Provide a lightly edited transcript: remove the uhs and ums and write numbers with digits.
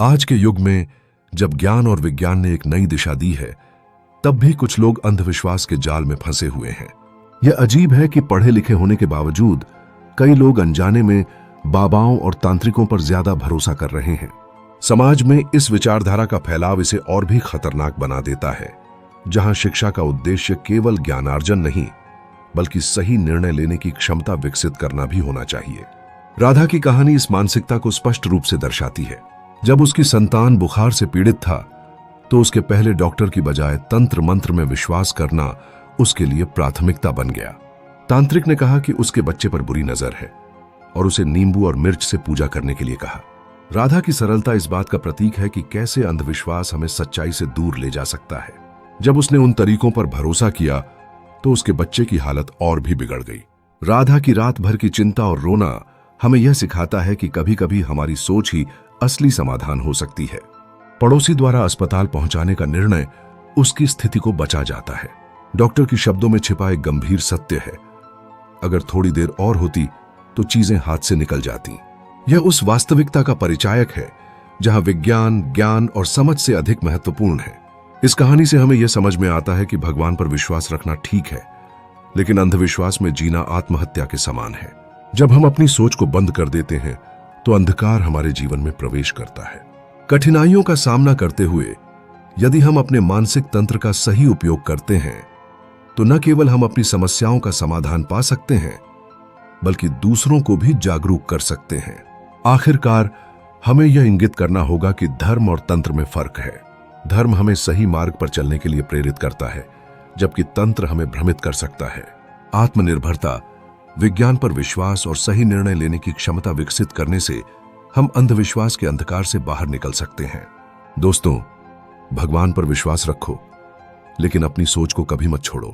आज के युग में जब ज्ञान और विज्ञान ने एक नई दिशा दी है, तब भी कुछ लोग अंधविश्वास के जाल में फंसे हुए हैं। यह अजीब है कि पढ़े लिखे होने के बावजूद कई लोग अनजाने में बाबाओं और तांत्रिकों पर ज्यादा भरोसा कर रहे हैं। समाज में इस विचारधारा का फैलाव इसे और भी खतरनाक बना देता है, जहां शिक्षा का उद्देश्य केवल ज्ञानार्जन नहीं बल्कि सही निर्णय लेने की क्षमता विकसित करना भी होना चाहिए। राधा की कहानी इस मानसिकता को स्पष्ट रूप से दर्शाती है। जब उसकी संतान बुखार से पीड़ित था तो उसके पहले डॉक्टर की बजाय तंत्र मंत्र में विश्वास करना उसके लिए प्राथमिकता बन गया। तांत्रिक ने कहा कि उसके बच्चे पर बुरी नजर है और उसे नींबू और मिर्च से पूजा करने के लिए कहा। राधा की सरलता इस बात का प्रतीक है कि कैसे अंधविश्वास हमें सच्चाई से दूर ले जा सकता है। जब उसने उन तरीकों पर भरोसा किया तो उसके बच्चे की हालत और भी बिगड़ गई। राधा की रात भर की चिंता और रोना हमें यह सिखाता है कि कभी कभी हमारी सोच ही असली समाधान हो सकती है। पड़ोसी द्वारा अस्पताल पहुंचाने का निर्णय उसकी स्थिति को बचा जाता है। डॉक्टर के शब्दों में छिपा एक गंभीर सत्य है, अगर थोड़ी देर और होती तो चीजें हाथ से निकल जाती। यह उस वास्तविकता का परिचायक है जहां विज्ञान, ज्ञान और समझ से अधिक महत्वपूर्ण है। इस कहानी से हमें यह समझ में आता है कि भगवान पर विश्वास रखना ठीक है, लेकिन अंधविश्वास में जीना आत्महत्या के समान है। जब हम अपनी सोच को बंद कर देते हैं तो अंधकार हमारे जीवन में प्रवेश करता है। कठिनाइयों का सामना करते हुए यदि हम अपने मानसिक तंत्र का सही उपयोग करते हैं तो न केवल हम अपनी समस्याओं का समाधान पा सकते हैं बल्कि दूसरों को भी जागरूक कर सकते हैं। आखिरकार हमें यह इंगित करना होगा कि धर्म और तंत्र में फर्क है। धर्म हमें सही मार्ग पर चलने के लिए प्रेरित करता है, जबकि तंत्र हमें भ्रमित कर सकता है। आत्मनिर्भरता, विज्ञान पर विश्वास और सही निर्णय लेने की क्षमता विकसित करने से हम अंधविश्वास के अंधकार से बाहर निकल सकते हैं। दोस्तों, भगवान पर विश्वास रखो, लेकिन अपनी सोच को कभी मत छोड़ो।